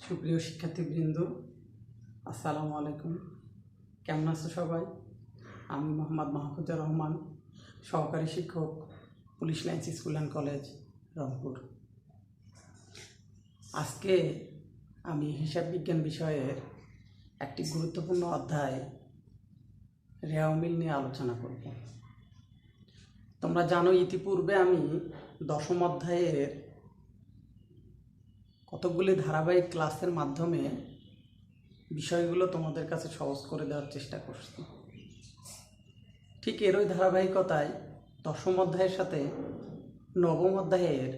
সুপ্রিয় শিক্ষার্থীবৃন্দ, আসসালামু আলাইকুম। কেমন আছো সবাই? আমি মোহাম্মদ মাহফুজুর রহমান, সহকারী শিক্ষক, police lines school and college, Rangpur. আজকে আমি হিসাব বিজ্ঞান বিষয়ের একটি গুরুত্বপূর্ণ অধ্যায় রেওয়ামিল নিয়ে আলোচনা করব। তোমরা জানো, ইতিপূর্বে আমি দশম অধ্যায়ের কতকগুলি ধারাবাহিক ক্লাসের মাধ্যমে বিষয়গুলো তোমাদের কাছে সহজ করে দেওয়ার চেষ্টা করছি। ঠিক এরই ধারাবাহিকতায় দশম অধ্যায়ের সাথে নবম অধ্যায়ের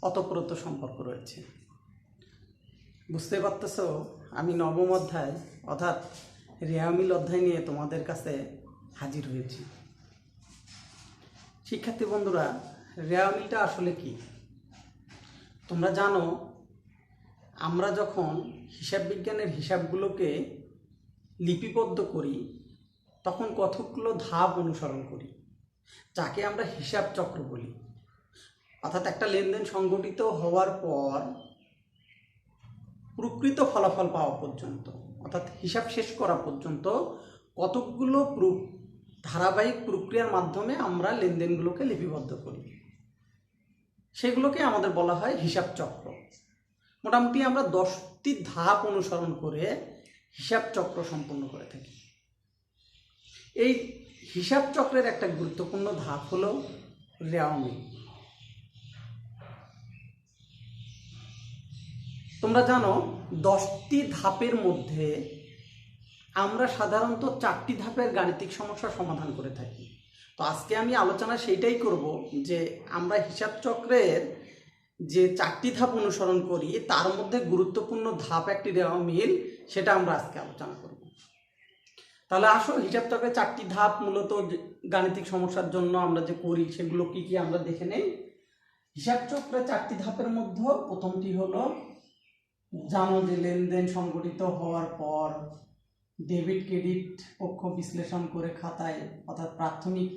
অতপ্রত সম্পর্ক রয়েছে। বুঝতে পারতেছ, আমি নবম অধ্যায় অর্থাৎ রেওয়ামিল অধ্যায় নিয়ে তোমাদের কাছে হাজির হয়েছি। শিক্ষার্থী বন্ধুরা, রেওয়ামিলটা আসলে কি? তোমরা জানো, আমরা যখন হিসাব বিজ্ঞানের হিসাবগুলোকে লিপিবদ্ধ করি তখন কতগুলো ধাপ অনুসরণ করি, যাকে আমরা হিসাব চক্র বলি। অর্থাৎ একটা লেনদেন সংগঠিত হওয়ার পর প্রকৃত ফলাফল পাওয়া পর্যন্ত, অর্থাৎ হিসাব শেষ করা পর্যন্ত কতকগুলো ধারাবাহিক প্রক্রিয়ার মাধ্যমে আমরা লেনদেনগুলোকে লিপিবদ্ধ করি। সেগুলোকে আমাদের বলা হয় হিসাব চক্র। মোটামুটি আমরা 10টি ধাপ অনুসরণ করে হিসাব চক্র সম্পন্ন করে থাকি। এই হিসাব চক্রের একটা গুরুত্বপূর্ণ ধাপ হলো রেওয়ামিল। তোমরা জানো, 10টি ধাপের মধ্যে আমরা সাধারণত 4টি ধাপের গাণিতিক সমস্যা সমাধান করে থাকি। তো আজকে আমি আলোচনা সেইটাই করব যে আমরা হিসাব চক্রের যে 4টি ধাপ অনুসরণ করি তার মধ্যে গুরুত্বপূর্ণ ধাপ একটি রেওয়ামিল, সেটা আমরা আজকে আলোচনা করব। তাহলে আসো, হিসাব চক্রের 4টি ধাপ মূলত গাণিতিক সমস্যার জন্য আমরা যে করি সেগুলো কি কি আমরা দেখে নেই। হিসাব চক্রের 4টি ধাপের মধ্যে প্রথমটি হলো, জানো যে লেনদেন সংগঠিত হওয়ার পর ডেবিট ক্রেডিট পক্ষ বিশ্লেষণ করে খাতায় অর্থাৎ প্রাথমিক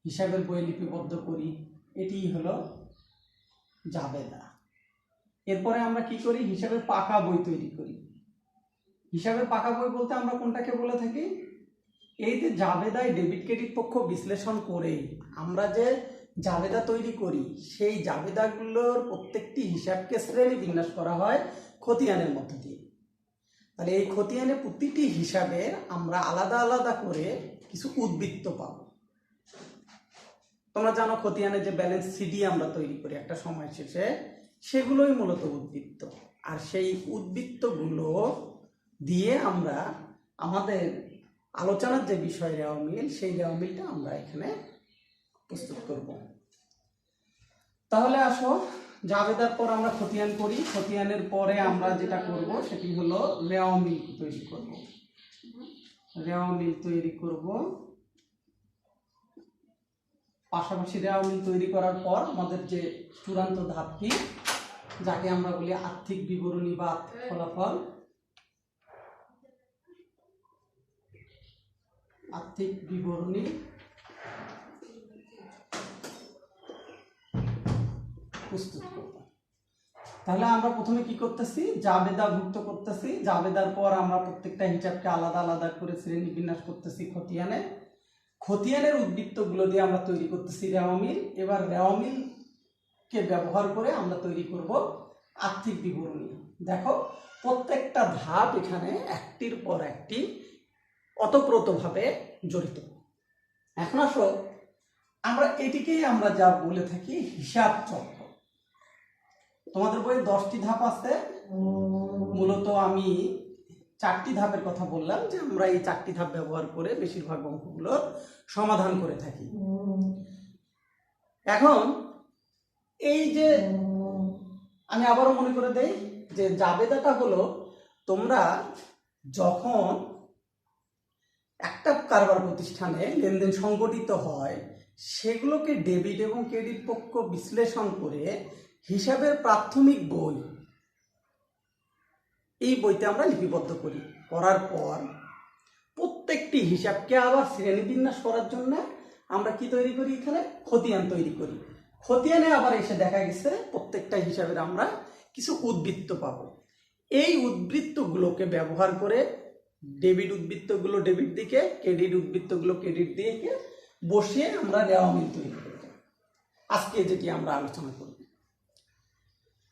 হিসাবের বই লিপিবদ্ধ করি, এটি হলো জাবেদা। এরপরে আমরা কি করি? হিসাবের পাকা বই তৈরি করি। হিসাবের পাকা বই বলতে আমরা কোনটাকে বলে থাকি? এই যে জাবেদায় ডেবিট ক্রেডিট পক্ষ বিশ্লেষণ করে আমরা যে জাবেদা তৈরি করি, সেই জাবেদাগুলোর প্রত্যেকটি হিসাবকে শ্রেণী বিন্যাস করা হয় খতিয়ানের মধ্য দিয়ে। তাহলে এই খতিয়ানে প্রতিটি হিসাবে আমরা আলাদা আলাদা করে কিছু উদ্বৃত্ত পাব। তোমরা জানো, খতিয়ানে যে ব্যালেন্স সিডি আমরা তৈরি করি একটা সময় শেষে, সেগুলোই মূলত উদ্বৃত্ত। আর সেই উদ্বৃত্তগুলো দিয়ে আমরা আমাদের আলোচনার যে বিষয় রেওয়ামিল, সেই রেওয়ামিলটা আমরা এখানে প্রস্তুত করব। তাহলে আসো, জাবেদার পর আমরা খতিয়ান করি। খতিয়ানের পরে আমরা যেটা করব সেটি হলো রেওয়ামিল তৈরি করব। রেওয়ামিল তৈরি করব। পাশাপাশি রেওয়ামিল তৈরি করার পর আমাদের যে চূড়ান্ত ধাপটি, যাকে আমরা বলি আর্থিক বিবরণী বা ফলাফল, আর্থিক বিবরণী প্রস্তুত করব। তাহলে আমরা প্রথমে কি করতেছি? জাবেদা ভুক্ত করতেছি। জাবেদার পর আমরা প্রত্যেকটা হিসাবকে আলাদা আলাদা করে শ্রেণী বিন্যাস করতেছি খতিয়ানে। খতিয়ানের উদ্বৃত্তগুলো দিয়ে আমরা তৈরি করতেছি রেওয়ামিল। এবার রেওয়ামিলকে ব্যবহার করে আমরা তৈরি করব আর্থিক বিবরণী। দেখো, প্রত্যেকটা ধাপ এখানে একটির পর একটি ওতপ্রোতভাবে জড়িত। এখন আসো, আমরা এটিকেই আমরা যা বলে থাকি হিসাব চক্র। তোমাদের বইয়ে 10টি ধাপ আছে। মূলত আমি 4টি ধাপের কথা বললাম, যে আমরা এই 4টি ধাপ ব্যবহার করে বেশিরভাগ অঙ্কগুলোর সমাধান করে থাকি। এখন এই যে আমি আবারও মনে করে দেই যে জাবেদাটা হলো, তোমরা যখন একটা কারবার প্রতিষ্ঠানে লেনদেন সংগঠিত হয়, সেগুলোকে ডেবিট এবং ক্রেডিট পক্ষ বিশ্লেষণ করে হিসাবের প্রাথমিক বই, এই বইতে আমরা লিপিবদ্ধ করি। করার পর প্রত্যেকটি হিসাবকে আবার শ্রেণীবিন্যাস করার জন্য আমরা কি তৈরি করি? এখানে খতিয়ান তৈরি করি। খতিয়ানে আবার এসে দেখা গেছে প্রত্যেকটা হিসাবের আমরা কিছু উদ্বৃত্ত পাবো। এই উদ্বৃত্তগুলোকে ব্যবহার করে ডেবিট উদ্বৃত্তগুলো ডেবিট দিকে, ক্রেডিট উদ্বৃত্তগুলো ক্রেডিট দিকে বসিয়ে আমরা রেওয়া মিল তৈরি করব, আজকে যেটি আমরা আলোচনা করব।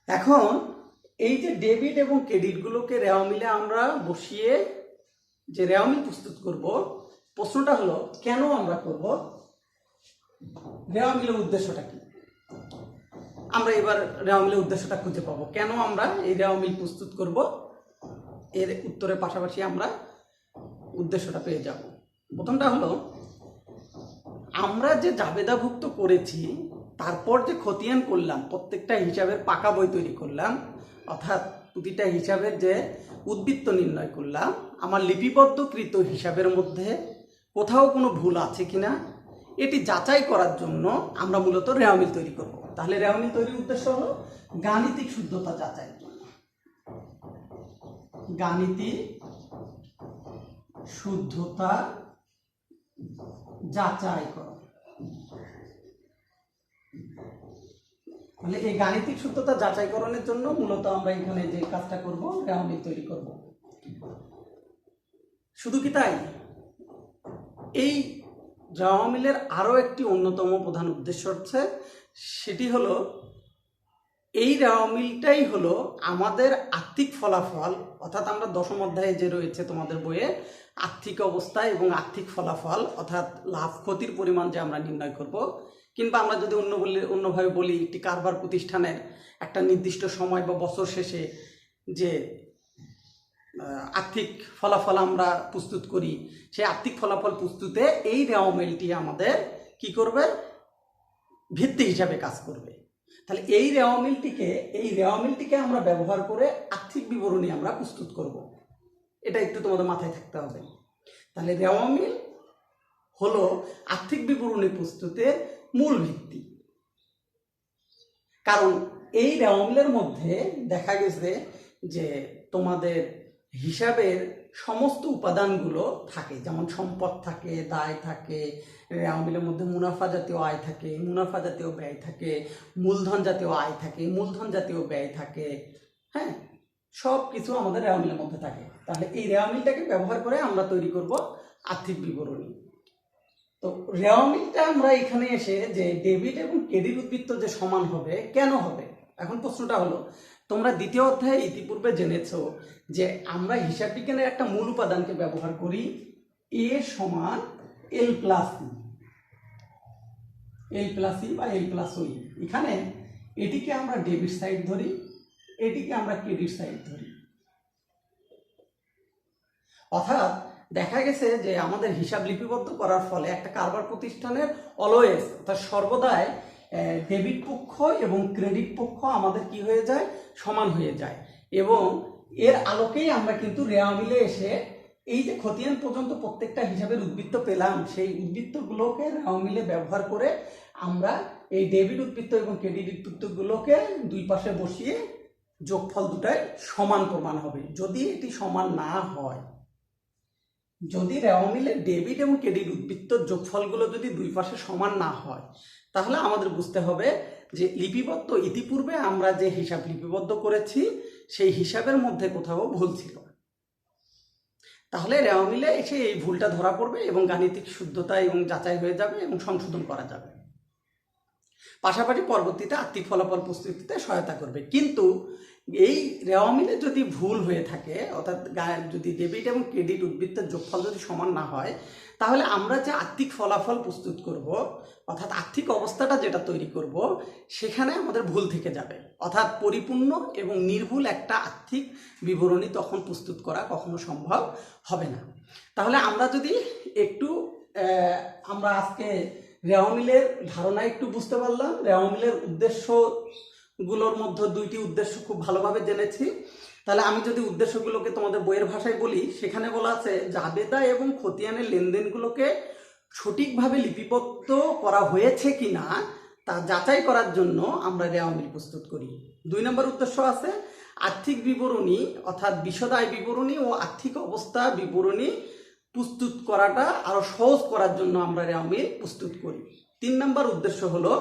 এখন এই যে ডেবিট এবং ক্রেডিটগুলোকে রেওয়া মিলে আমরা বসিয়ে যে রেওয়া মিল প্রস্তুত করব, প্রশ্নটা হলো কেন আমরা করব, রেওয়া মিলের উদ্দেশ্যটা কি? আমরা এবার রেওয়া মিলের উদ্দেশ্যটা খুঁজে পাবো, কেন আমরা এই রেওয়া মিল প্রস্তুত করব, এর উত্তরের পাশাপাশি আমরা উদ্দেশ্যটা পেয়ে যাব। প্রথমটা হলো, আমরা যে জাবেদাভুক্ত করেছি তারপর যে খতিয়ান করলাম, প্রত্যেকটা হিসাবের পাকা বই তৈরি করলাম, অর্থাৎ প্রতিটা হিসাবের যে উদ্বৃত্ত নির্ণয় করলাম, আমার লিপিবদ্ধকৃত হিসাবের মধ্যে কোথাও কোনো ভুল আছে কিনা এটি যাচাই করার জন্য আমরা মূলত রেওয়া মিল তৈরি করব। তাহলে রেওয়া মিল তৈরির উদ্দেশ্য হলো গাণিতিক শুদ্ধতা যাচাইয়ের জন্য, গাণিতিক শুদ্ধতা যাচাই করা। তাহলে এই গাণিতিক শুদ্ধতা যাচাইকরণের জন্য মূলত আমরা এখানে যে কাজটা করব, রেওয়া মিল তৈরি করব। শুধু কি তাই? এই রেওয়া মিলের আরো একটি অন্যতম প্রধান উদ্দেশ্য হচ্ছে, সেটি হলো এই রেওয়া মিলটাই হলো আমাদের আর্থিক ফলাফল, অর্থাৎ আমরা দশম অধ্যায়ে যে রয়েছে তোমাদের বইয়ে আর্থিক অবস্থা এবং আর্থিক ফলাফল, অর্থাৎ লাভ ক্ষতির পরিমাণ যে আমরা নির্ণয় করব, কিংবা আমরা যদি অন্যভাবে বলি, একটি কারবার প্রতিষ্ঠানের একটা নির্দিষ্ট সময় বা বছর শেষে যে আর্থিক ফলাফল আমরা প্রস্তুত করি, সেই আর্থিক ফলাফল প্রস্তুতে এই রেওয়া মিলটি আমাদের কি করবে, ভিত্তি হিসাবে কাজ করবে। তাহলে এই রেওয়া মিলটিকে আমরা ব্যবহার করে আর্থিক বিবরণী আমরা প্রস্তুত করব, এটা একটু তোমাদের মাথায় থাকতে হবে। তাহলে রেওয়া মিল হলো আর্থিক বিবরণী প্রস্তুতের মূল ভিত্তি। কারণ এই রেওয়া মিলের মধ্যে দেখা গেছে যে তোমাদের হিসাবের সমস্ত উপাদানগুলো থাকে, যেমন সম্পদ থাকে, দায় থাকে, রেওয়া মিলের মধ্যে মুনাফা জাতীয় আয় থাকে, মুনাফা জাতীয় ব্যয় থাকে, মূলধন জাতীয় আয় থাকে, মূলধন জাতীয় ব্যয় থাকে, হ্যাঁ, সব কিছু আমাদের রেওয়া মিলের মধ্যে থাকে। তাহলে এই রেওয়া মিলটাকে ব্যবহার করে আমরা তৈরি করব আর্থিক বিবরণী। তো রেওয়া মিলটা আমরা এখানে এসে যে ডেবিট এবং ক্রেডিট উদ্বৃত্ত যে সমান হবে, কেন হবে? এখন প্রশ্নটা হলো, তোমরা দ্বিতীয় অধ্যায়ে ইতিপূর্বে জেনেছো যে আমরা হিসাব বিজ্ঞানের একটা মূল উপাদানকে ব্যবহার করি, এ সমান এল প্লাস ই বা এল প্লাস ওই। এখানে এটিকে আমরা ডেবিট সাইড ধরি, এটিকে আমরা ক্রেডিট সাইড ধরি। অর্থাৎ দেখা গেছে যে আমাদের হিসাব লিপিবদ্ধ করার ফলে একটা কারবার প্রতিষ্ঠানের অলওয়েজ, অর্থাৎ সর্বদাই ডেবিট পক্ষ এবং ক্রেডিট পক্ষ আমাদের কি হয়ে যায়, সমান হয়ে যায়। এবং এর আলোকেই আমরা কিন্তু রেওয়া মিলে এসে এই যে খতিয়ান পর্যন্ত প্রত্যেকটা হিসাবের উদ্বৃত্ত পেলাম, সেই উদ্বৃত্তগুলোকে রেওয়া মিলে ব্যবহার করে আমরা এই ডেবিট উদ্বৃত্ত এবং ক্রেডিট উদ্বৃত্তগুলোকে দুই পাশে বসিয়ে যোগফল দুটাই সমান প্রমাণ হবে। যদি এটি সমান না হয়, যদি রেওয়া মিলে ডেবিট এবং ক্রেডিট উদ্বৃত্তর যোগফলগুলো যদি দুই পাশে সমান না হয়, তাহলে আমাদের বুঝতে হবে যে লিপিবদ্ধ ইতিপূর্বে আমরা যে হিসাব লিপিবদ্ধ করেছি সেই হিসাবের মধ্যে কোথাও ভুল ছিল। তাহলে রেওয়া মিলে এসে এই ভুলটা ধরা পড়বে এবং গাণিতিক শুদ্ধতা এবং যাচাই হয়ে যাবে এবং সংশোধন করা যাবে, পাশাপাশি পরবর্তীতে আর্থিক ফলাফল প্রস্তুতিতে সহায়তা করবে। কিন্তু এই রেওয়া মিলে যদি ভুল হয়ে থাকে, অর্থাৎ যদি ডেবিট এবং ক্রেডিট উদ্বৃত্তের যোগফল যদি সমান না হয়, তাহলে আমরা যে আর্থিক ফলাফল প্রস্তুত করব, অর্থাৎ আর্থিক অবস্থাটা যেটা তৈরি করব, সেখানে আমাদের ভুল থেকে যাবে। অর্থাৎ পরিপূর্ণ এবং নির্ভুল একটা আর্থিক বিবরণী তখন প্রস্তুত করা কখনো সম্ভব হবে না। তাহলে আমরা যদি একটু আমরা আজকে রেওয়া মিলের ধারণা একটু বুঝতে পারলাম, রেওয়া মিলের উদ্দেশ্যগুলোর মধ্যে দুইটি উদ্দেশ্য খুব ভালোভাবে জেনেছি। তাহলে আমি যদি উদ্দেশ্যগুলোকে তোমাদের বইয়ের ভাষায় বলি, সেখানে বলা আছে জাবেদা এবং খতিয়ানের লেনদেনগুলোকে সঠিকভাবে লিপিবদ্ধ করা হয়েছে কিনা তা যাচাই করার জন্য আমরা রেওয়া মিল প্রস্তুত করি। 2 নম্বর উদ্দেশ্য আছে আর্থিক বিবরণী, অর্থাৎ বিশদ আয় বিবরণী ও আর্থিক অবস্থা বিবরণী প্রস্তুত করাটা আরো সহজ করার জন্য আমরা রেওয়া মিল প্রস্তুত করি। 3 নম্বর উদ্দেশ্য হলো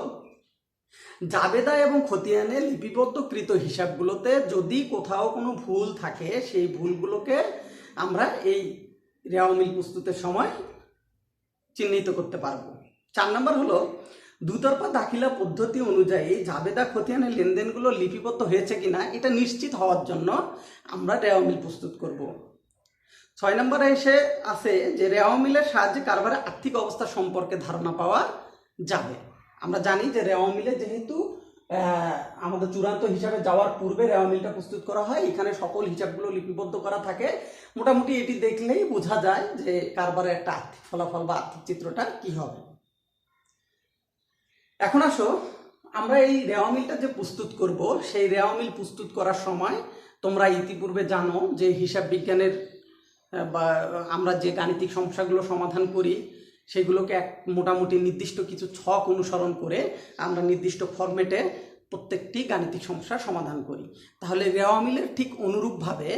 জাবেদা এবং খতিয়ানে লিপিবদ্ধকৃত হিসাবগুলোতে যদি কোথাও কোনো ভুল থাকে সেই ভুলগুলোকে আমরা এই রেওয়া মিল প্রস্তুতের সময় চিহ্নিত করতে পারবো। 4 নম্বর হলো দুতরফা দাখিলা পদ্ধতি অনুযায়ী জাবেদা খতিয়ানের লেনদেনগুলো লিপিবদ্ধ হয়েছে কিনা এটা নিশ্চিত হওয়ার জন্য আমরা রেওয়া মিল প্রস্তুত করব। 6 নম্বরে এসে আছে যে রেওয়া মিলের সাহায্যে কারবারের আর্থিক অবস্থা সম্পর্কে ধারণা পাওয়া যাবে। আমরা জানি যে রেওয়া মিলে যেহেতু আমাদের চূড়ান্ত হিসাবে যাওয়ার পূর্বে রেওয়া মিলটা প্রস্তুত করা হয়, এখানে সকল হিসাবগুলো লিপিবদ্ধ করা থাকে। মোটামুটি এটি দেখলেই বোঝা যায় যে কারবারের একটা আর্থিক ফলাফল বা আর্থিক চিত্রটা কি হবে। এখন আসো আমরা এই রেওয়া মিলটা যে প্রস্তুত করব, সেই রেওয়া মিল প্রস্তুত করার সময় তোমরা ইতিপূর্বে জানো যে হিসাব বিজ্ঞানের বা আমরা যে গাণিতিক সমস্যাগুলো সমাধান করি সেগুলোকে মোটামুটি নির্দিষ্ট কিছু ছক অনুসরণ করে আমরা নির্দিষ্ট ফরম্যাটে প্রত্যেকটি গাণিতিক সমস্যার সমাধান করি। তাহলে রেওয়া মিলের ঠিক অনুরূপভাবে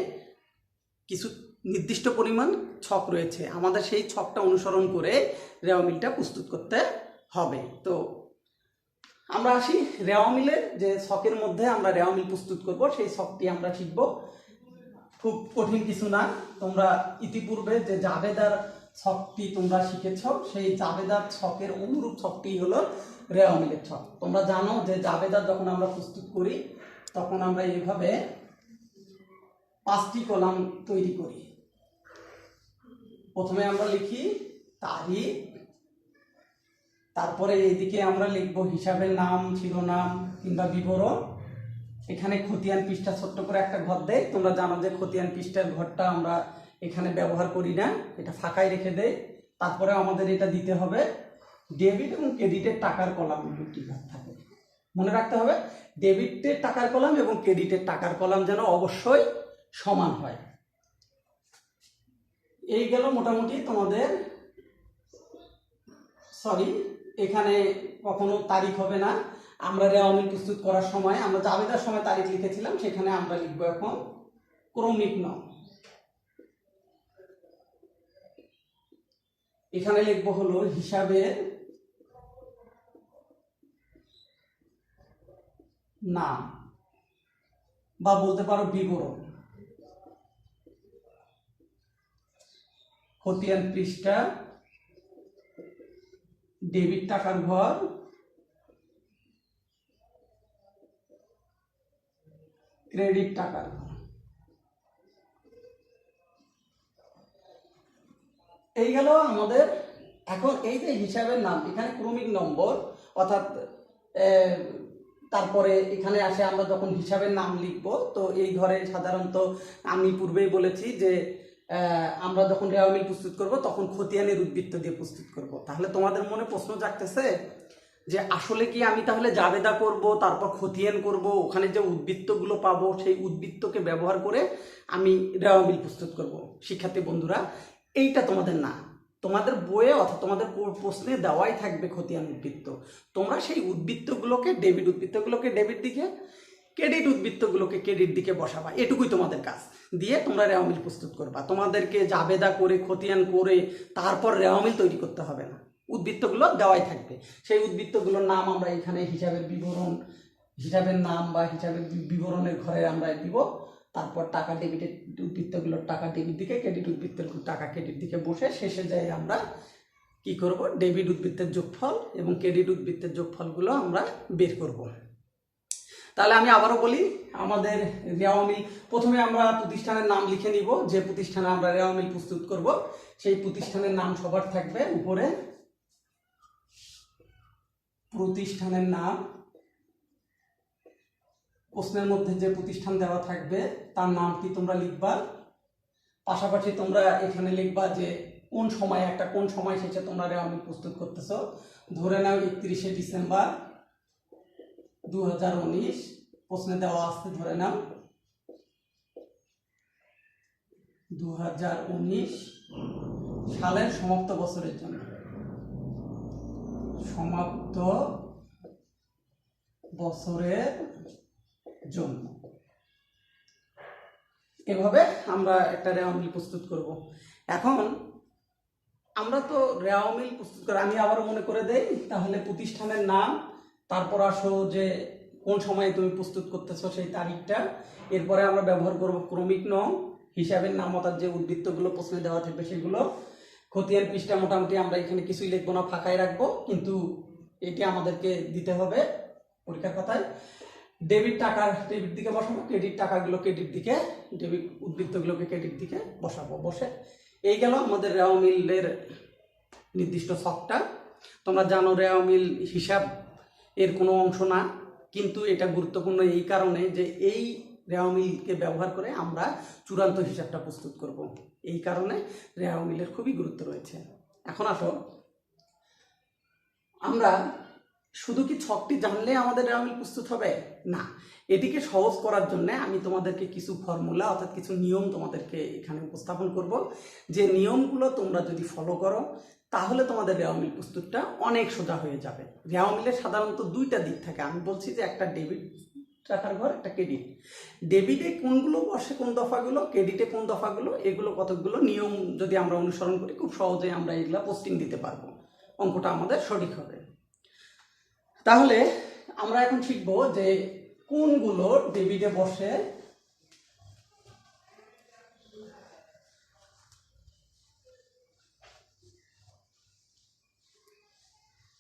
কিছু নির্দিষ্ট পরিমাণ ছক রয়েছে, আমাদের সেই ছকটা অনুসরণ করে রেওয়া মিলটা প্রস্তুত করতে হবে। তো আমরা আসি রেওয়া মিলের যে ছকের মধ্যে আমরা রেওয়া মিল প্রস্তুত করব সেই ছকটি আমরা শিখব। খুব কঠিন কিছু না, তোমরা ইতিপূর্বে যে জাবেদার ছকটি তোমরা শিখেছ সেই জাবেদার ছকের অনুরূপ ছকটি হলো রেওয়া মিলের ছক। তোমরা জানো যে জাবেদার যখন আমরা প্রস্তুত করি তখন আমরা এইভাবে 5টি কলাম তৈরি করি। প্রথমে আমরা লিখি তারিখ, তারপরে এইদিকে আমরা লিখব হিসাবের নাম, শিরোনাম কিংবা বিবরণ। এখানে খতিয়ান পৃষ্ঠা ছোট্ট করে একটা ঘর দেয়, তোমরা জানো যে খতিয়ান পৃষ্ঠার ঘরটা আমরা এখানে ব্যবহার করি না, এটা ফাঁকাই রেখে দেয়। তারপরে আমাদের এটা দিতে হবে ডেবিট এবং ক্রেডিটের টাকার কলাম দুটি ঘর থাকে। মনে রাখতে হবে ডেবিটের টাকার কলাম এবং ক্রেডিটের টাকার কলাম যেন অবশ্যই সমান হয়। এই গেল মোটামুটি তোমাদের, সরি এখানে কখনো তারিখ হবে না। আমরা রেওয়া মিল প্রস্তুত করার সময় আমরা জাবেদার সময় তারিখ লিখেছিলাম, সেখানে আমরা লিখব এখন ক্রমিক নাম। এখানে লিখব হলো হিসাবের নাম বা বলতে পারো বিবরণ। খতিয়ান পৃষ্ঠা, ডেবিট টাকার ঘর, ক্রেডিট টাকার ঘর। এই গেল আমাদের। এখন এই যে হিসাবের নাম, এখানে ক্রমিক নম্বর অর্থাৎ তারপরে এখানে আসে আমরা যখন হিসাবের নাম লিখব, তো এই ঘরে সাধারণত আমি পূর্বেই বলেছি যে আমরা যখন রেওয়া মিল প্রস্তুত করব তখন খতিয়ানের উদ্বৃত্ত দিয়ে প্রস্তুত করব। তাহলে তোমাদের মনে প্রশ্ন জাগতেছে যে আসলে কি আমি তাহলে জাবেদা করব তারপর খতিয়ান করব, ওখানে যে উদ্বৃত্তগুলো পাবো সেই উদ্বৃত্তকে ব্যবহার করে আমি রেওয়া মিল প্রস্তুত করব? শিক্ষার্থী বন্ধুরা, এইটা তোমাদের না, তোমাদের বইয়ে অর্থাৎ তোমাদের প্রশ্নে দেওয়াই থাকবে খতিয়ান উদ্বৃত্ত। তোমরা সেই উদ্বৃত্তগুলোকে ডেবিট উদ্বৃত্তগুলোকে ডেবিট দিকে, ক্রেডিট উদ্বৃত্তগুলোকে ক্রেডিট দিকে বসাবা, এটুকুই তোমাদের কাজ। দিয়ে তোমরা রেওয়া মিল প্রস্তুত করবা। তোমাদেরকে জাবেদা করে খতিয়ান করে তারপর রেওয়া মিল তৈরি করতে হবে না, উদ্বৃত্তগুলো দেওয়াই থাকবে। সেই উদ্বৃত্তগুলোর নাম আমরা এখানে হিসাবের বিবরণ, হিসাবের নাম বা হিসাবের বিবরণের ঘরে আমরা দিব। তারপর টাকা ডেবিটের উদ্বৃত্তগুলোর টাকা ডেবিট দিকে, ক্রেডিট উদ্বৃত্তের টাকা ক্রেডিট দিকে বসে শেষে যাই আমরা কি করব, ডেবিট উদ্বৃত্তের যোগফল এবং ক্রেডিট উদ্বৃত্তের যোগফলগুলো আমরা বের করব। তাহলে আমি আবারও বলি, আমাদের রেওয়া মিল প্রথমে আমরা প্রতিষ্ঠানের নাম লিখে নিব, যে প্রতিষ্ঠানে আমরা রেওয়া মিল প্রস্তুত করব সেই প্রতিষ্ঠানের নাম সবার থাকবে উপরে, প্রতিষ্ঠানের নাম। প্রশ্নের মধ্যে যে প্রতিষ্ঠান দেওয়া থাকবে তার নামটি তোমরা লিখবা। পাশাপাশি তোমরা এখানে লিখবা যে কোন সময়, একটা কোন সময় শেষে তোমরা রেওয়া মিল প্রস্তুত করতেছো। ধরে নাও 31শে ডিসেম্বর 2019 প্রশ্নে দেওয়া আছে, ধরে নাও 2019 সালের সমাপ্ত বছরের জন্য, সমাপ্ত বছরের জন্য। এভাবে আমরা একটা রেওয়া মিল প্রস্তুত করব। এখন আমরা তো রেওয়া মিল প্রস্তুত করে, আমি আবারও মনে করে দেই, তাহলে প্রতিষ্ঠানের নাম, তারপর আসো যে কোন সময়ে তুমি প্রস্তুত করতেছো সেই তারিখটা। এরপরে আমরা ব্যবহার করব ক্রমিক নং, হিসাবের নামতার যে উদ্বৃত্তগুলো প্রশ্নে দেওয়া থাকবে সেগুলো। খতিয়ান পৃষ্ঠা মোটামুটি আমরা এখানে কিছুই লিখবো না, ফাঁকাই রাখবো, কিন্তু এটি আমাদেরকে দিতে হবে পরীক্ষার খাতায়। ডেবিট টাকার ডেবিট দিকে বসাবো, ক্রেডিট টাকাগুলো ক্রেডিট দিকে, ডেবিট উদ্বৃত্তগুলোকে ক্রেডিট দিকে বসাবো। বসে এই গেল আমাদের রেওয়া মিলের নির্দিষ্ট ছকটা। তোমরা জানো রেওয়া মিল হিসাব এর কোনো অংশ না, কিন্তু এটা গুরুত্বপূর্ণ এই কারণে যে এই রেওয়া মিলকে ব্যবহার করে আমরা চূড়ান্ত হিসাবটা প্রস্তুত করব, এই কারণে রেওয়া মিলের খুবই গুরুত্ব রয়েছে। এখন আসো, আমরা শুধু কি ছকটি জানলে আমাদের রেওয়া মিল প্রস্তুত হবে না, এটিকে সহজ করার জন্য আমি তোমাদেরকে কিছু ফর্মুলা অর্থাৎ কিছু নিয়ম তোমাদেরকে এখানে উপস্থাপন করব। যে নিয়মগুলো তোমরা যদি ফলো করো তাহলে তোমাদের রেওয়া মিল প্রস্তুতটা অনেক সোজা হয়ে যাবে। রেওয়া মিলের সাধারণত দুইটা দিক থাকে, আমি বলছি যে একটা ডেবিট টাকার ঘর, একটা ক্রেডিট। ডেবিটে কোনগুলো বসে, কোন দফাগুলো, ক্রেডিটে কোন দফাগুলো, এগুলো কতগুলো নিয়ম যদি আমরা অনুসরণ করি খুব সহজেই আমরা এগুলা পোস্টিং দিতে পারবো, অঙ্কটা আমাদের সঠিক হবে। তাহলে আমরা এখন শিখব যে কোনগুলো ডেবিটে বসে,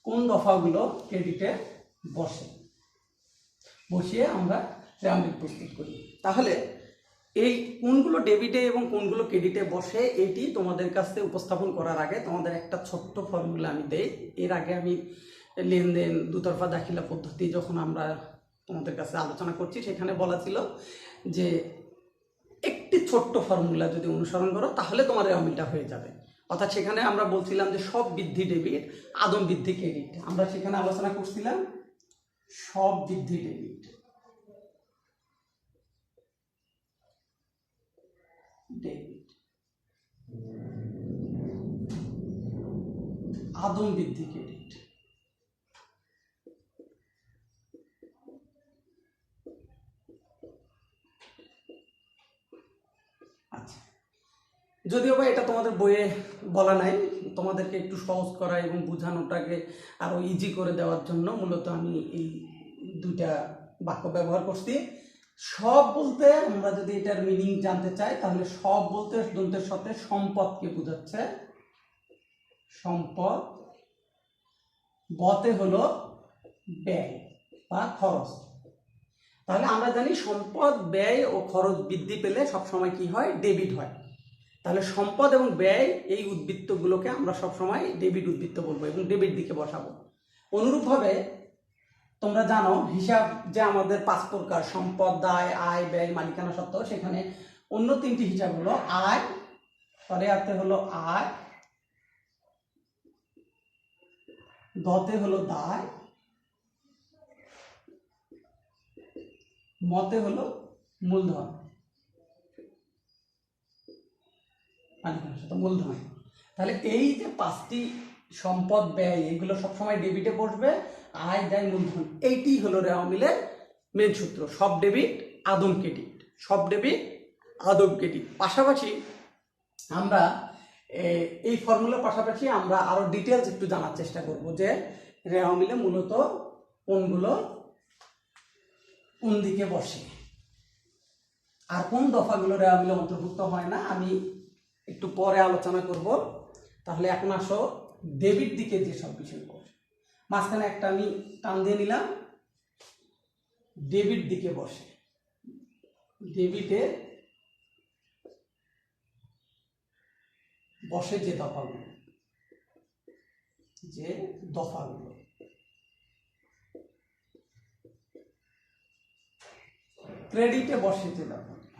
কোন দফাগুলো ক্রেডিটে বসে, বসিয়ে আমরা রেওয়া মিল প্রস্তুত করি। তাহলে এই কোনগুলো ডেবিটে এবং কোনগুলো ক্রেডিটে বসে এটি তোমাদের কাছে উপস্থাপন করার আগে তোমাদের একটা ছোট্ট ফর্মুলা আমি দেই। এর আগে আমি লেনদেন দুতরফা দাখিলা পদ্ধতি যখন আমরা তোমাদের কাছে আলোচনা করছি সেখানে বলা ছিল যে একটি ছোট্ট ফর্মুলা যদি অনুসরণ করো তাহলে তোমার রেওয়া মিলটা হয়ে যাবে। অর্থাৎ সেখানে আমরা বলছিলাম যে সব বৃদ্ধি ডেবিট, আদম বৃদ্ধি ক্রেডিট। আমরা সেখানে আলোচনা করছিলাম সব বৃদ্ধি ডেবিট, আদম বৃদ্ধি ক্রেডিট। আচ্ছা, যদিও বা এটা তোমাদের বইয়ে বলা নাই, তোমাদেরকে একটু সহজ করা এবং বোঝানোটাকে আরো ইজি করে দেওয়ার জন্য মূলত আমি এই দুইটা বাক্য ব্যবহার করছি। সব বলতে আমরা যদি এটার মিনিং জানতে চাই তাহলে সব বলতে দন্তের সাথে সম্পদকে বোঝাচ্ছে, সম্পদ। বতে হলো ব্যয় বা খরচ। তাহলে আমরা জানি সম্পদ, ব্যয় ও খরচ বৃদ্ধি পেলে সবসময় কি হয়, ডেবিট হয়। তাহলে সম্পদ এবং ব্যয় এই উদ্বৃত্তগুলোকে আমরা সবসময় ডেবিট উদ্বৃত্ত বলবো এবং ডেবিট দিকে বসাবো। অনুরূপভাবে তোমরা জানো হিসাব যে আমাদের 5 প্রকার, সম্পদ, দায়, আয়, ব্যয়, মালিকানা সত্ত্ব, সেখানে অন্য 3টি হিসাব হলো আয়, পরে আতে হলো আয়, দতে হলো দায়, মতে হলো মূলধন, মালিকানা সত্ত্ব মূলধন। তাহলে এই যে 5টি সম্পদ, ব্যয়, এগুলো সবসময় ডেবিটে বসবে, আয়, দায়, মূলধন, এইটি হলো রেওয়া মিলের মেন সূত্র। সব ডেবিট, আদম ক্রেডিট, সব ডেবিট, আদম ক্রেডিট। পাশাপাশি আমরা এই ফর্মুলার পাশাপাশি আমরা আরো ডিটেলস একটু জানার চেষ্টা করব যে রেওয়া মিলে মূলত কোনগুলো কোন দিকে বসে আর কোন দফাগুলো রেওয়া মিলে অন্তর্ভুক্ত হয় না, আমি একটু পরে আলোচনা করব। তাহলে এখন আসো ডেবিট দিকে যে সব বিষয়গুলো, মাঝখানে একটা আমি টান দিয়ে নিলাম, ডেবিট দিকে বসে, ডেবিটে বসে যে দফাগুলো, যে দফাগুলো, ক্রেডিটে বসে যে দফাগুলো,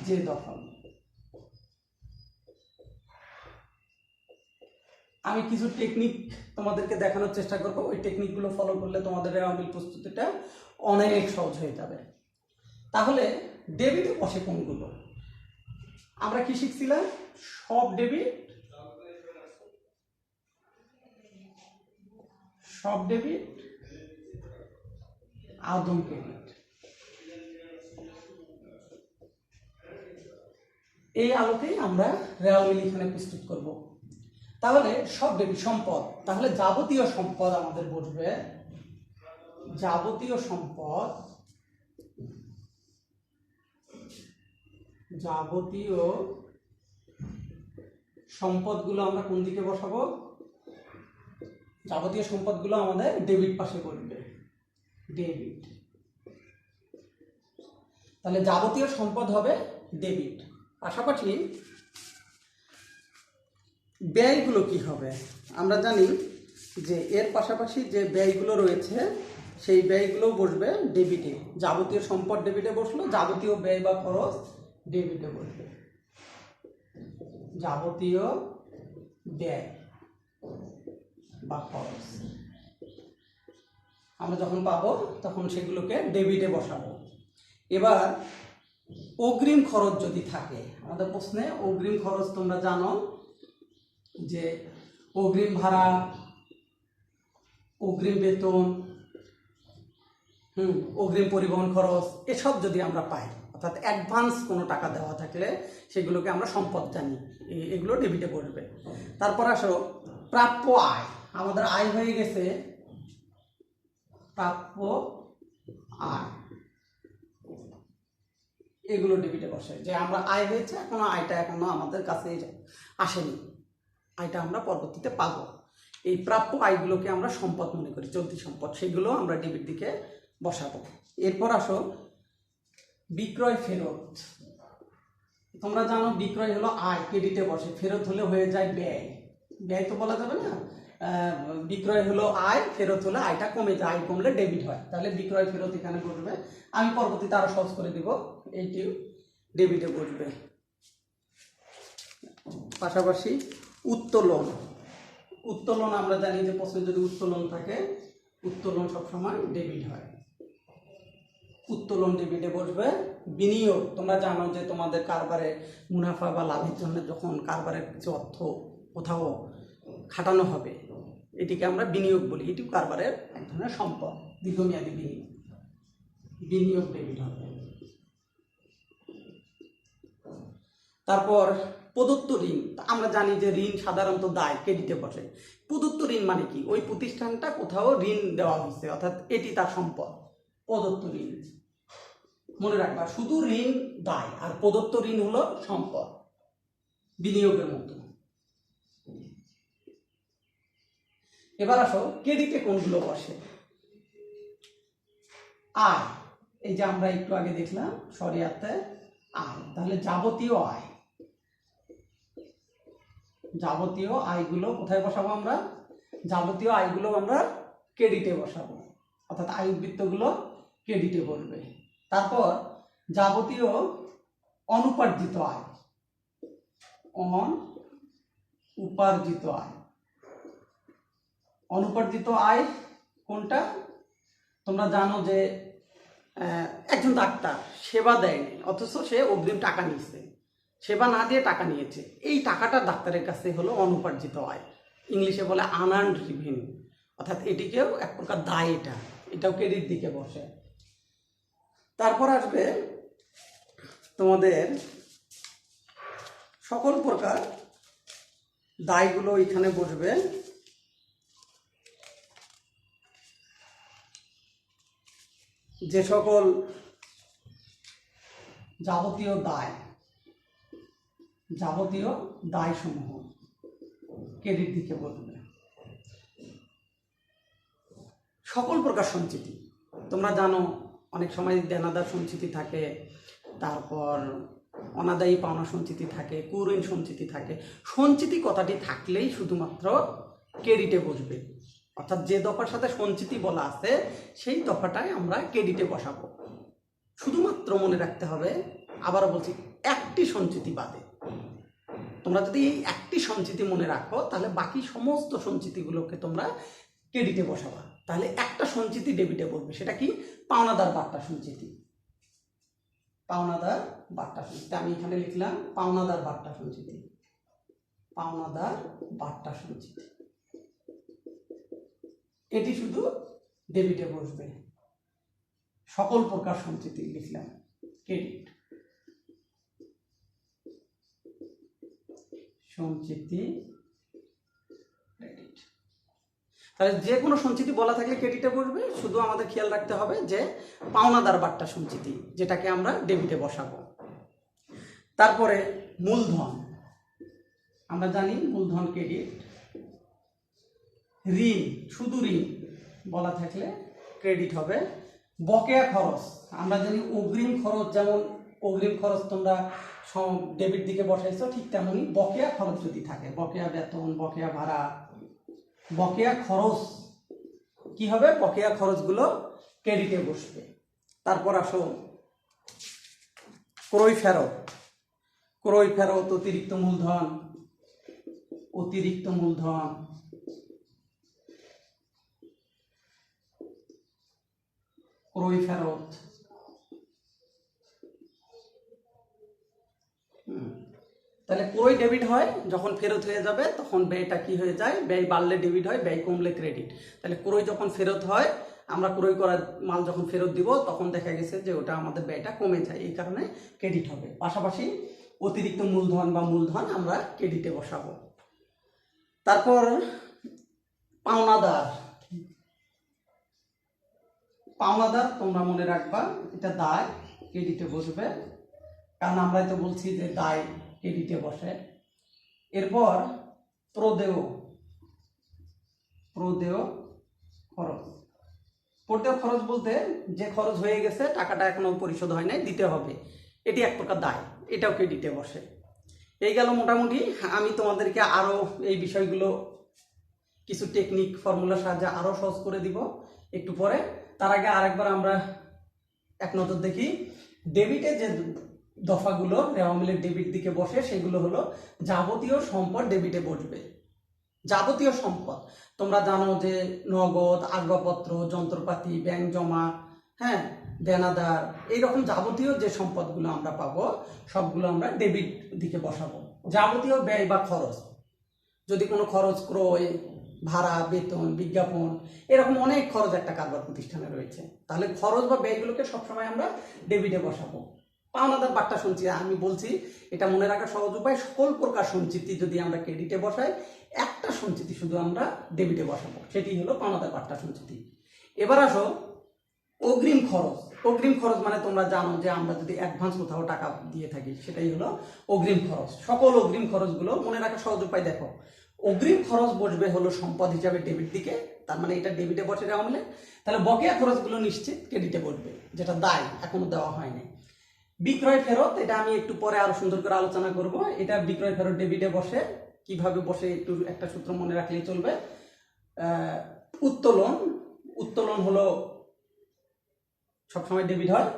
যে দফাগুলো। আমি কিছু টেকনিক তোমাদেরকে দেখানোর চেষ্টা করব, ওই টেকনিকগুলো ফলো করলে তোমাদের রেওয়া মিল প্রস্তুতিটা অনেক সহজ হয়ে যাবে। তাহলে ডেবিটে বসে কোনগুলো, আমরা কি শিখছিলাম, সব ডেবিট, সব ডেবিট, আদম ক্রেডিট। এই আলোকেই আমরা রেওয়া মিল এখানে প্রস্তুত করব। তাহলে সব ডেবিট সম্পদ, তাহলে যাবতীয় সম্পদ আমাদের বসবে, যাবতীয় সম্পদ, যাবতীয় সম্পদগুলো আমরা কোন দিকে বসাবো? যাবতীয় সম্পদগুলো আমাদের ডেবিট পাশে বসবে, ডেবিট। তাহলে যাবতীয় সম্পদ হবে ডেবিট। পাশাপাশি ব্যয়গুলো কি হবে? আমরা জানি যে এর পাশাপাশি যে ব্যয়গুলো রয়েছে সেই ব্যয়গুলো বসবে ডেবিটে। যাবতীয় সম্পদ ডেবিটে বসলো, যাবতীয় ব্যয় বা খরচ ডেবিটে বসবে। যাবতীয় ব্যয় বা খরচ আমরা যখন পাবো তখন সেগুলোকে ডেবিটে বসাবো। এবার অগ্রিম খরচ যদি থাকে, আমাদের প্রশ্নে অগ্রিম খরচ তোমরা জানো যে অগ্রিম ভাড়া, অগ্রিম বেতন, অগ্রিম পরিবহন খরচ, এসব যদি আমরা পাই, অর্থাৎ অ্যাডভান্স কোনো টাকা দেওয়া থাকলে সেগুলোকে আমরা সম্পদ জানি, এগুলো ডেবিটে বসবে। তারপর আসো প্রাপ্য আয়, আমাদের আয় হয়ে গেছে প্রাপ্য আয়, এগুলো ডেবিটে বসে। যে আমরা আয় হয়েছে, আয়টা এখনো আমাদের কাছে আসেনি, আয়টা আমরা পরবর্তীতে পাবো। এই প্রাপ্য আয়গুলোকে আমরা সম্পদ মনে করি, চলতি সম্পদ, সেগুলো আমরা ডেবিট দিকে বসাবো। এরপর আসো বিক্রয় ফেরত। তোমরা জানো বিক্রয় হলো আয়, ক্রেডিটে বসে, ফেরত হলে হয়ে যায় ব্যয়। ব্যয় তো বলা যাবে না, বিক্রয় হলো আয়, ফেরত হলে আয়টা কমে যায়, আয় কমলে ডেবিট হয়। তাহলে বিক্রয় ফেরত এখানে বসবে। আমি পরবর্তীতে আরো সহজ করে দিব, এইটি ডেবিটে বসবে। পাশাপাশি উত্তোলন, উত্তোলন আমরা জানি যে প্রশ্নে যদি উত্তোলন থাকে, উত্তোলন সবসময় ডেবিট হয়, উত্তোলন ডেবিটে বসবে। বিনিয়োগ, তোমরা জানো যে তোমাদের কারবারে মুনাফা বা লাভের জন্য যখন কারবারের কিছু অর্থ কোথাও খাটানো হবে, এটিকে আমরা বিনিয়োগ বলি, এটি কারবারের এক ধরনের সম্পদ, দীর্ঘমেয়াদী বিনিয়োগ, বিনিয়োগ ডেবিট হবে। তারপর প্রদত্ত ঋণ, আমরা জানি যে ঋণ সাধারণত দায়, ক্রেডিটে বসে। প্রদত্ত ঋণ মানে কি? ওই প্রতিষ্ঠানটা কোথাও ঋণ দেওয়া হয়েছে, অর্থাৎ এটি তার সম্পদ, প্রদত্ত ঋণ। মনে রাখবা, শুধু ঋণ দায় আর প্রদত্ত ঋণ হলো সম্পদ, বিনিয়োগের মতো। এবার আসো ক্রেডিটে কোনগুলো বসে? আয়, এই যে আমরা একটু আগে দেখলাম শরিয়াতে আয়, তাহলে যাবতীয় আয়, যাবতীয় আয়গুলো কোথায় বসাবো আমরা? যাবতীয় আয়গুলো আমরা ক্রেডিটে বসাবো, অর্থাৎ আয় উদ্বৃত্তগুলো ক্রেডিটে বসবে। তারপর যাবতীয় অনুপার্জিত আয়, অনুপার্জিত আয়, অনুপার্জিত আয় কোনটা? তোমরা জানো যে একজন ডাক্তার সেবা দেয়নি, অথচ সে অগ্রিম টাকা নিয়েছে, সেবা না দিয়ে টাকা নিয়েছে, এই টাকাটা ডাক্তারের কাছে হলো অনুপার্জিত আয়, ইংলিশে বলে আনআর্নড রেভিনিউ, অর্থাৎ এটিকেও এক প্রকার দায়, এটাও ক্রেডিট দিকে বসে। তারপর আসবে তোমাদের সকল প্রকার দায়গুলো এখানে বসবে। যে সকল যাবতীয় দায়, যাবতীয় দায় সমূহ ক্রেডিট দিকে বসবে। সকল প্রকার সঞ্চিতি, তোমরা জানো অনেক সময় দেনাদার সঞ্চিতি থাকে, তারপর অনাদায়ী পাওনা সঞ্চিতি থাকে, কুঋণ সঞ্চিতি থাকে। সঞ্চিতি কথাটি থাকলেই শুধুমাত্র ক্রেডিটে বসবে, অর্থাৎ যে দফার সাথে সঞ্চিতি বলা আছে সেই দফাটাই আমরা ক্রেডিটে বসাবো। শুধুমাত্র মনে রাখতে হবে, আবারও বলছি, একটি সঞ্চিতি বাদে। তোমরা যদি এই একটি সঞ্চিতি মনে রাখো তাহলে বাকি সমস্ত সঞ্চিতিগুলোকে তোমরা ক্রেডিটে বসাবা। তাহলে একটা সঞ্চিতি ডেবিটে বসবে, সেটা কি? পাওনাদার বাট্টা সঞ্চিতি, পাওনাদার বাট্টা সঞ্চিতি। আমি এখানে লিখলাম পাওনাদার বাট্টা সঞ্চিতি, পাওনাদার বাট্টা সঞ্চিতি, এটি শুধু ডেবিটে বসবে। সকল প্রকার সঞ্চিতি লিখলাম ক্রেডিট, সঞ্চিতি তাহলে যে কোনো সঞ্চিতি বলা থাকলে ক্রেডিটে বসবে, শুধু আমাদের খেয়াল রাখতে হবে যে পাওনাদার বাট্টা সঞ্চিতি, যেটাকে আমরা ডেবিটে বসাবো। তারপরে মূলধন, আমরা জানি মূলধন ক্রেডিট। ঋণ, শুধু ঋণ বলা থাকলে ক্রেডিট হবে। বকেয়া খরচ, আমরা জানি অগ্রিম খরচ, যেমন অগ্রিম খরচ তোমরা ডেবিট দিকে বসাইছো, ঠিক তেমনই বকেয়া খরচ যদি থাকে, বকেয়া বেতন, বকেয়া ভাড়া, বকেয়া খরচ কি হবে, বকেয়া খরচগুলো ক্রেডিটে বসবে। তারপর আসো ক্রয় ফেরত। ক্রয় ফেরত, অতিরিক্ত মূলধন, অতিরিক্ত মূলধন, ক্রয় ফেরত। তাহলে ক্রয় ডেবিট হয়, যখন ফেরত হয়ে যাবে তখন ব্যয়টা কি হয়ে যায়, ব্যয় বাড়লে ডেবিট হয়, ব্যয় কমলে ক্রেডিট। তাহলে ক্রয় যখন ফেরত হয়, আমরা ক্রয় করা মাল যখন ফেরত দিব তখন দেখা গেছে যে ওটা আমাদের ব্যয়টা কমে যায়, এই কারণে ক্রেডিট হবে। পাশাপাশি অতিরিক্ত মূলধন বা মূলধন আমরা ক্রেডিটে বসাবো। তারপর পাওনাদার। পাওনাদার তোমরা মনে রাখবা, এটা দায়, ক্রেডিটে বসবে, কারণ আমরাই তো বলছি যে দায় ক্রেডিটে বসে। এরপর প্রদেয়। প্রদেয় খরচ। প্রদেয় খরচ বলতে যে খরচ হয়ে গেছে, টাকাটা এখনো পরিশোধ হয় নাই, দিতে হবে, এটি এক প্রকার দায়, এটাও ক্রেডিটে বসে। এই গেল মোটামুটি। আমি তোমাদেরকে আরো এই বিষয়গুলো কিছু টেকনিক ফর্মুলার সাহায্যে আরো সহজ করে দিব একটু পরে। তার আগে আরেকবার আমরা এক নজর দেখি ডেবিটে যে দফাগুলো রেওয়া মিলের ডেবিট দিকে বসে, সেগুলো হলো যাবতীয় সম্পদ ডেবিটে বসবে। যাবতীয় সম্পদ তোমরা জানো যে নগদ, আসবাবপত্র, যন্ত্রপাতি, ব্যাংক জমা, হ্যাঁ, দেনাদার, এইরকম যাবতীয় যে সম্পদগুলো আমরা পাবো সবগুলো আমরা ডেবিট দিকে বসাবো। যাবতীয় ব্যয় বা খরচ, যদি কোনো খরচ, ক্রয়, ভাড়া, বেতন, বিজ্ঞাপন, এরকম অনেক খরচ একটা কারবার প্রতিষ্ঠানে রয়েছে, তাহলে খরচ বা ব্যয়গুলোকে সবসময় আমরা ডেবিটে বসাবো। পাওনাদার বাট্টা সঞ্চিতি, আমি বলছি এটা মনে রাখার সহজ উপায়, সকল প্রকার সঞ্চিতি যদি আমরা ক্রেডিটে বসাই, একটা সঞ্চিতি শুধু আমরা ডেবিটে বসাবো, সেটি হলো পাওনাদার বাট্টা সঞ্চিতি। এবার আসো অগ্রিম খরচ। অগ্রিম খরচ মানে তোমরা জানো যে আমরা যদি অ্যাডভান্স কোথাও টাকা দিয়ে থাকি, সেটাই হলো অগ্রিম খরচ। সকল অগ্রিম খরচগুলো মনে রাখার সহজ উপায় দেখো, অগ্রিম খরচ বসবে হলো সম্পদ হিসাবে ডেবিট দিকে, তার মানে এটা ডেবিটে বসে দেওয়া হলে, তাহলে বকেয়া খরচগুলো নিশ্চিত ক্রেডিটে বসবে, যেটা দায়, এখনো দেওয়া হয়নি। বিক্রয় ফেরত, এটা আমি একটু পরে আরো সুন্দর করে আলোচনা করব। এটা বিক্রয় ফেরত ডেবিটে বসে, কিভাবে বসে একটু একটা সূত্র মনে রাখলেই চলবে। উত্তোলন, উত্তোলন হলো সবসময় ডেবিট হয়।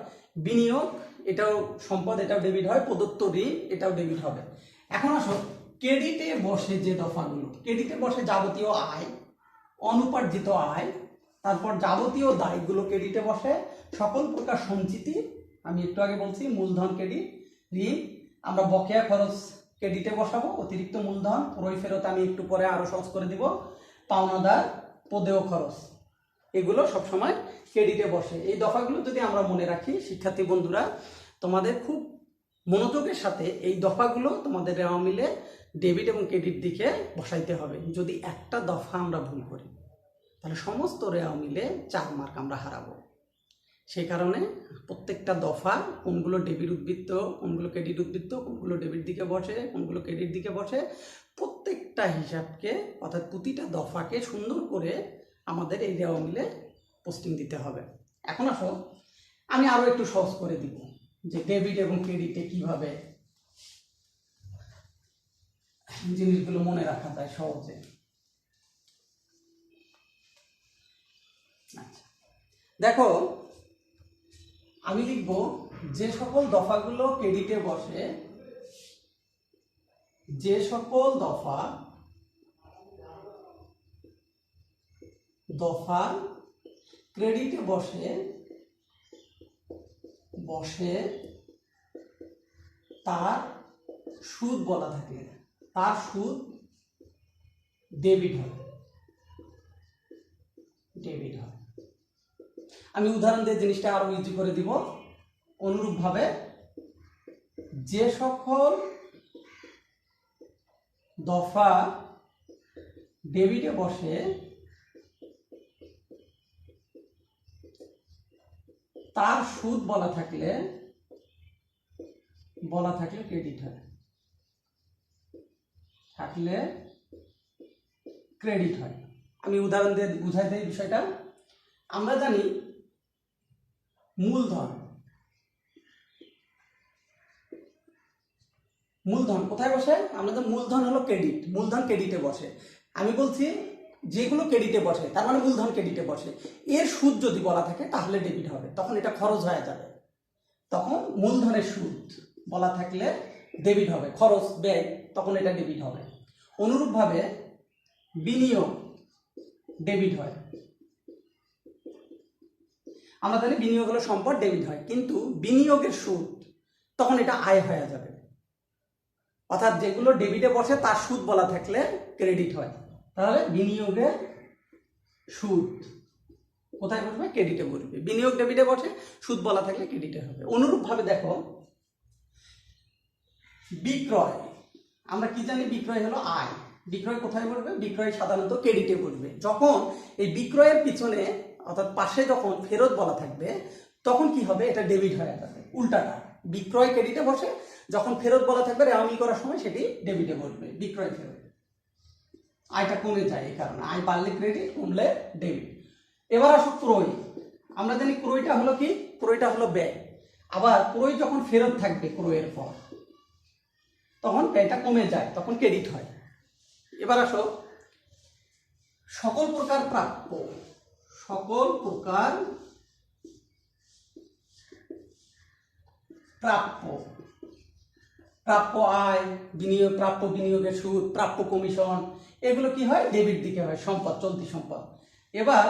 বিনিয়োগ, এটাও সম্পদ, এটাও ডেবিট হয়। প্রদত্ত ঋণ, এটাও ডেবিট হবে। এখন আসো ক্রেডিটে বসে যে দফাগুলো, ক্রেডিটে বসে যাবতীয় আয়, অনুপার্জিত আয়, তারপর যাবতীয় দায়গুলো ক্রেডিটে বসে। সকল প্রকার সঞ্চিতি, আমি একটু আগে বলছি মূলধন ক্রেডিট, ঋণ, আমরা বকেয়া খরচ ক্রেডিটে বসাবো। অতিরিক্ত মূলধন, ক্রয় ফেরত আমি একটু পরে আরো সহজ করে দিব। পাওনাদার, প্রদেয় খরচ, এগুলো সবসময় ক্রেডিটে বসে। এই দফাগুলো যদি আমরা মনে রাখি, শিক্ষার্থী বন্ধুরা, তোমাদের খুব মনোযোগের সাথে এই দফাগুলো তোমাদের রেওয়া মিলে ডেবিট এবং ক্রেডিট দিকে বসাইতে হবে। যদি একটা দফা আমরা ভুল করি, তাহলে সমস্ত রেওয়া মিলে 4 মার্ক আমরা হারাবো। সেই কারণে প্রত্যেকটা দফা, কোনগুলো ডেবিট উদ্বৃত্ত, কোনগুলো ক্রেডিট উদ্বৃত্ত, কোনগুলো ডেবিট দিকে বসে, কোনগুলো ক্রেডিট দিকে বসে, প্রত্যেকটা হিসাবকে, অর্থাৎ প্রতিটা দফাকে সুন্দর করে আমাদের এই রেওয়া মিলে পোস্টিং দিতে হবে। এখন আসো আমি আরো একটু সহজ করে দিব যে ডেবিট এবং ক্রেডিটে কিভাবে জিনিসগুলো মনে রাখা যায় সহজে। আচ্ছা, দেখো আমি লিখব যে সকল দফাগুলো ক্রেডিটে বসে, যে সকল দফা ক্রেডিটে বসে তার সুদ বলা থাকে, তার সুদ ডেবিট হয়। আমি উদাহরণ দিয়ে জিনিসটা আরো ইজি করে দিব। অনুরূপভাবে যে সকল দফা ডেবিটে বসে তার সুদ বলা থাকলে ক্রেডিট হয়, আমি উদাহরণ দিয়ে বুঝাই দেই বিষয়টা। আমরা জানি মূলধন কোথায় বসে? আমাদের মূলধন হলো ক্রেডিট, মূলধন ক্রেডিটে বসে। আমি বলছি যেগুলো ক্রেডিটে বসে তার মানে মূলধন ক্রেডিটে বসে, এর সুদ যদি বলা থাকে তাহলে ডেবিট হবে, তখন এটা খরচ হয়ে যাবে। তখন মূলধনের সুদ বলা থাকলে ডেবিট হবে, খরচ ব্যয় তখন এটা ডেবিট হবে। অনুরূপভাবে বিনিয়োগ ডেবিট হয়, আমরা জানি বিনিয়োগ হলো সম্পদ, ডেবিট হয়, কিন্তু বিনিয়োগের সুদ তখন এটা আয় হয়ে যাবে। অর্থাৎ যেগুলো ডেবিটে বসে তার সুদ বলা থাকলে ক্রেডিট হয়, তাহলে বিনিয়োগের সুদ কোথায় বসবে? ক্রেডিটে বসবে। বিনিয়োগ ডেবিটে বসে, সুদ বলা থাকলে ক্রেডিটে হবে। অনুরূপভাবে দেখো বিক্রয়, আমরা কি জানি? বিক্রয় হলো আয়, বিক্রয় কোথায় বসবে? বিক্রয় সাধারণত ক্রেডিটে বসবে। যখন এই বিক্রয়ের পিছনে অর্থাৎ পাশে যখন ফেরত বলা থাকবে তখন কি হবে? এটা ডেবিট হয়ে যাবে। উল্টাটা, বিক্রয় ক্রেডিটে বসে, যখন ফেরত বলা থাকবে রেওয়ামি করার সময় সেটি ডেবিটে বসবে, বিক্রয় ফেরত। আয়টা কমে যায়, এই কারণে আয় বাড়লে ক্রেডিট, কমলে ডেবিট। এবার আসো ক্রয়, আমরা জানি ক্রয়টা হলো কি? ক্রয়টা হলো ব্যয়। আবার ক্রয় যখন ফেরত থাকবে ক্রয়ের পর তখন ব্যয়টা কমে যায়, তখন ক্রেডিট হয়। এবার আসো সকল প্রকার প্রাপ্য, প্রাপ্য আয়, বিনিয়োগ, প্রাপ্য বিনিয়োগের সুদ, প্রাপ্য কমিশন, এগুলো কি হয়? ডেবিট দিকে হয়, সম্পদ, চলতি সম্পদ। এবার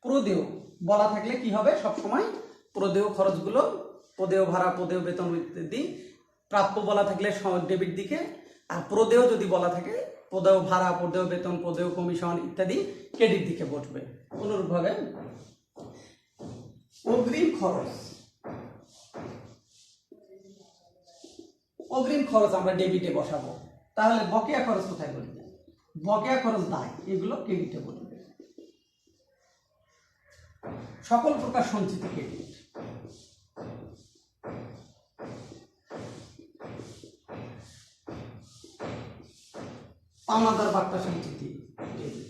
প্রদেয় বলা থাকলে কি হবে? সবসময় প্রদেয় খরচগুলো, প্রদেয় ভাড়া, প্রদেয় বেতন ইত্যাদি প্রাপ্য বলা থাকলে ডেবিট দিকে, আর প্রদেয় যদি বলা থাকে প্রদেয় ভাড়া, প্রদেয় বেতন, প্রদেয় কমিশন ইত্যাদি ক্রেডিট দিকে বসবে। অনুরূপভাবে অগ্রিম খরচ আমরা ডেবিটে বসাবো, তাহলে বকেয়া খরচ কোথায় বলবে? বকেয়া খরচ দায়, এগুলো ক্রেডিটে বলবে। সকল প্রকার সঞ্চিত ক্রেডিট, পাওনাদার বার্তা সঞ্চিতি ডেবিট।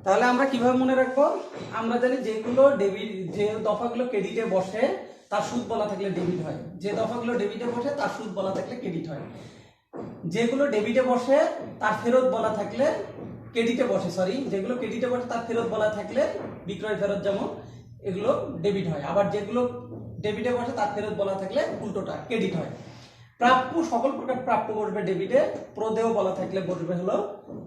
তাহলে আমরা কিভাবে মনে রাখবো? আমরা জানি যেগুলো ডেবিট, যে দফাগুলো ক্রেডিটে বসে তার সুদ বলা থাকলে ডেবিট হয়, যে দফাগুলো ডেবিটে বসে তার সুদ বলা থাকলে ক্রেডিট হয়। যেগুলো ডেবিটে বসে তার ফেরত বলা থাকলে ক্রেডিটে বসে, যেগুলো ক্রেডিটে বসে তার ফেরত বলা থাকলে বিক্রয় ফেরত যেমন, এগুলো ডেবিট হয়। আবার যেগুলো ডেবিটে বসে তার ফেরত বলা থাকলে উল্টোটা ক্রেডিট হয়। প্রাপ্য, সকল প্রকার প্রাপ্য বসবে ডেবিটে, প্রদেয় বলা থাকলে বসবে হলো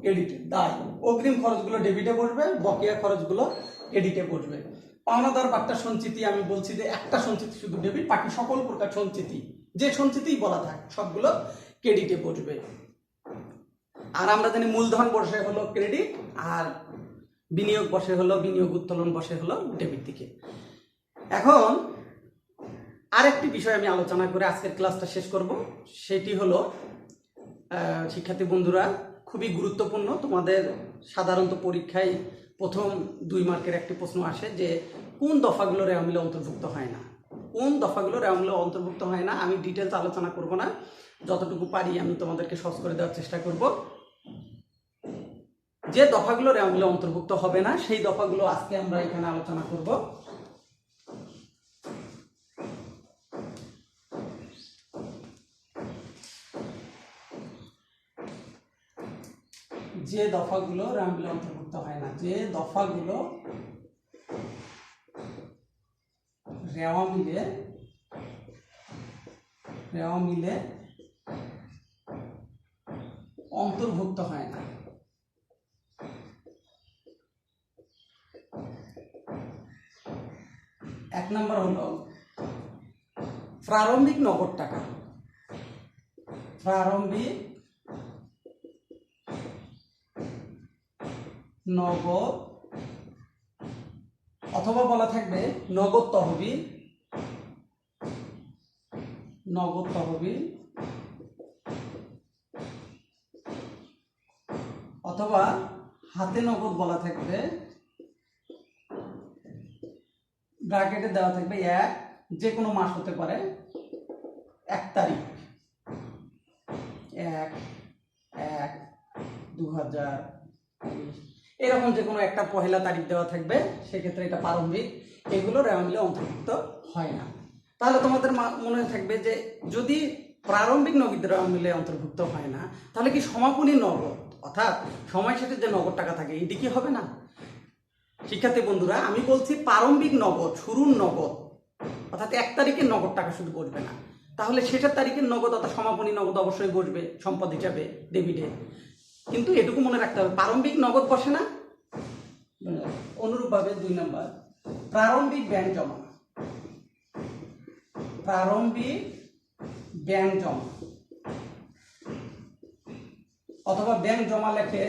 ক্রেডিটে। দায়, অগ্রিম খরচগুলো ডেবিটে বসবে, বকেয়া খরচগুলো ক্রেডিটে বসবে। পাওনাদার বার্তা সঞ্চিতি, আমি বলছি যে একটা সঞ্চিতি শুধু ডেবিট, বাকি সকল প্রকার সঞ্চিতি, যে সঞ্চিতিই বলা থাক সবগুলো ক্রেডিটে বসবে। আর আমরা জানি মূলধন বসে হলো ক্রেডিট, আর বিনিয়োগ বসে হলো, বিনিয়োগ উত্তোলন বসে হলো ডেবিট দিকে। এখন আরেকটি বিষয় আমি আলোচনা করে আজকের ক্লাসটা শেষ করব, সেটি হলো শিক্ষার্থী বন্ধুরা, খুবই গুরুত্বপূর্ণ। তোমাদের সাধারণত পরীক্ষায় প্রথম 2 মার্কের একটি প্রশ্ন আসে যে কোন দফাগুলো রেওয়া মিলে অন্তর্ভুক্ত হয় না, কোন দফাগুলো রেওয়া মিলে অন্তর্ভুক্ত হয় না। আমি ডিটেলস আলোচনা করব না, যতটুকু পারি আমি তোমাদেরকে সহজ করে দেওয়ার চেষ্টা করব। যে দফাগুলো রেওয়া মিলে অন্তর্ভুক্ত হবে না সেই দফাগুলো আজকে আমরা এখানে আলোচনা করব। যে দফাগুলো রেওয়া মিলে অন্তর্ভুক্ত হয় না, যে দফাগুলো রেওয়া মিলে অন্তর্ভুক্ত হয় না। 1 নম্বর হলো প্রারম্ভিক নগদ টাকা, প্রারম্ভিক নগদ, অথবা বলা থাকবে নগদ তহবিল, নগদ তহবিল অথবা হাতে নগদ বলা থাকবে, ব্র্যাকেটে দেওয়া থাকবে এক, যে কোনো মাস হতে পারে, 1 তারিখ, 1/1/2019, এরকম যে কোনো একটা পহেলা তারিখ দেওয়া থাকবে, সেক্ষেত্রে এটা প্রারম্ভিক। এগুলো রেওয়া মিলে অন্তর্ভুক্ত হয় না। তাহলে তোমাদের মনে থাকবে যে যদি প্রারম্ভিক নগদ রেওয়া মিলে অন্তর্ভুক্ত হয় না, তাহলে কি সমাপনী নগদ অর্থাৎ সময় শেষে যে নগদ টাকা থাকে এটি কি হবে না? শিক্ষার্থী বন্ধুরা, আমি বলছি প্রারম্ভিক নগদ, শুরুর নগদ অর্থাৎ 1 তারিখের নগদ টাকা শুধু বসবে না, তাহলে শেষের তারিখের নগদ অর্থাৎ সমাপনী নগদ অবশ্যই বসবে সম্পদ হিসাবে, ডেবিটে। কিন্তু এটুকু মনে রাখতে হবে, প্রারম্ভিক নগদ বসে না। অনুরূপভাবে 2 নম্বর, প্রারম্ভিক ব্যাংক জমা। প্রারম্ভিক ব্যাংক জমা অথবা ব্যাংক জমা লেখে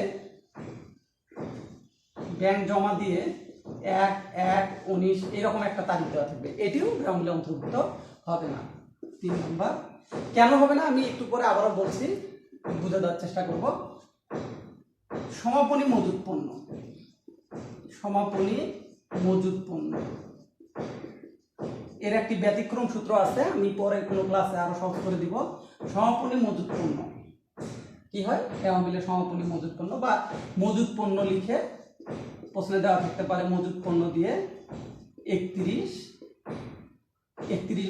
ব্যাংক জমা দিয়ে 1/1/19 এরকম একটা তারিখ দেওয়া থাকবে, এটিও রেওয়া মিলে অন্তর্ভুক্ত হবে না। 3 নম্বর, কেন হবে না আমি একটু পরে আবারও বলছি, বুঝে দেওয়ার চেষ্টা করব। সমাপনী মজুত পণ্য, সমাপনী মজুত পণ্য এর একটি ব্যতিক্রম সূত্র আছে, আমি পরে কোনো ক্লাসে আরো সহজ করে দিব। সমাপনী মজুত পণ্য কি হয়? রেওয়া মিলে সমাপনী মজুত পণ্য বা মজুত পণ্য লিখে প্রশ্নে দেওয়া থাকতে পারে মজুত পণ্য দিয়ে 31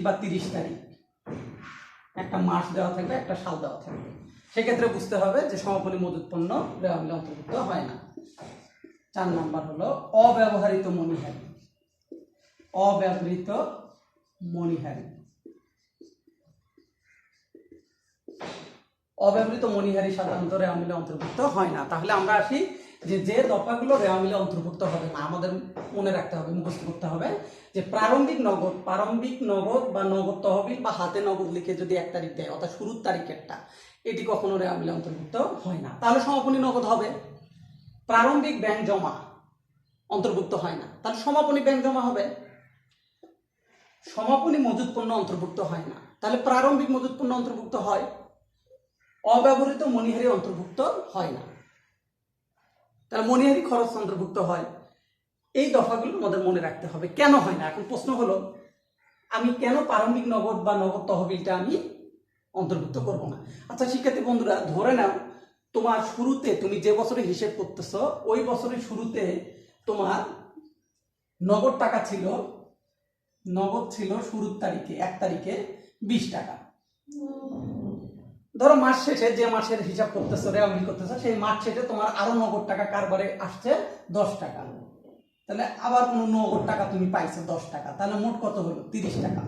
বা 30 তারিখ, একটা মাস দেওয়া থাকবে, একটা সাল দেওয়া থাকবে, সেক্ষেত্রে বুঝতে হবে যে সমাপনী মজুত পণ্য রেওয়া মিলে অন্তর্ভুক্ত হয় না। 4 নম্বর হলো অব্যবহৃত মণিহারি। অব্যবহৃত মণিহারি, অব্যবহৃত মণিহারি সাধারণত রেওয়া মিলে অন্তর্ভুক্ত হয় না। তাহলে আমরা আসি যে দফাগুলো রেওয়া মিলে অন্তর্ভুক্ত হবে না, আমাদের মনে রাখতে হবে, মুখস্থ করতে হবে যে প্রারম্ভিক নগদ বা নগদ তহবিল বা হাতে নগদ লিখে যদি 1 তারিখ দেয় অর্থাৎ শুরুর তারিখেরটা, এটি কখনো রেওয়া মিলে অন্তর্ভুক্ত হয় না। তাহলে সমাপনী নগদ হবে। প্রারম্ভিক ব্যাংক জমা অন্তর্ভুক্ত হয় না, তাহলে সমাপনী ব্যাংক জমা হবে। সমাপনী মজুত পণ্য অন্তর্ভুক্ত হয় না, তাহলে প্রারম্ভিক মজুত পণ্য অন্তর্ভুক্ত হয়। অব্যবহৃত মণিহারি অন্তর্ভুক্ত হয় না, তাহলে মণিহারি খরচ অন্তর্ভুক্ত হয়। এই দফাগুলো আমাদের মনে রাখতে হবে। কেন হয় না? এখন প্রশ্ন হলো আমি কেন প্রারম্ভিক নগদ বা নগদ তহবিলটা আমি অন্তর্ভুক্ত করব না? আচ্ছা শিক্ষার্থী বন্ধুরা, ধরে নাও তোমার শুরুতে তুমি যে বছরে হিসেব করতেছো ওই বছরের শুরুতে তোমার নগদ টাকা ছিল, নগদ ছিল শুরুর তারিখে 1 তারিখে 20 টাকা। ধরো মাস শেষে যে মাসের হিসাব করতেছো, রেওয়া মিল করতেছো, সেই মাস শেষে তোমার আরো নগদ টাকা কারবারে আসছে 10 টাকা, তাহলে আবার কোনো নগদ টাকা তুমি পাইছো 10 টাকা, তাহলে মোট কত হলো? 30 টাকা।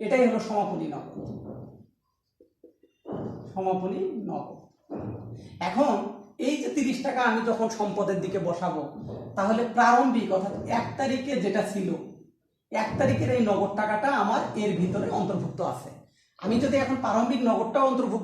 এটাই হলো সমাপনী নগদ। সমাপনী নগদ। এখন এই যে 30 টাকা আমি যখন সম্পদের দিকে বসাবো, তাহলে প্রারম্ভিক অর্থাৎ 1 তারিখে যেটা ছিল, 1 তারিখের এই নগদ টাকাটা আমার এর ভিতরে অন্তর্ভুক্ত আছে। আমি যদি এখন প্রারম্ভিক নগদটা অন্তর্ভুক্ত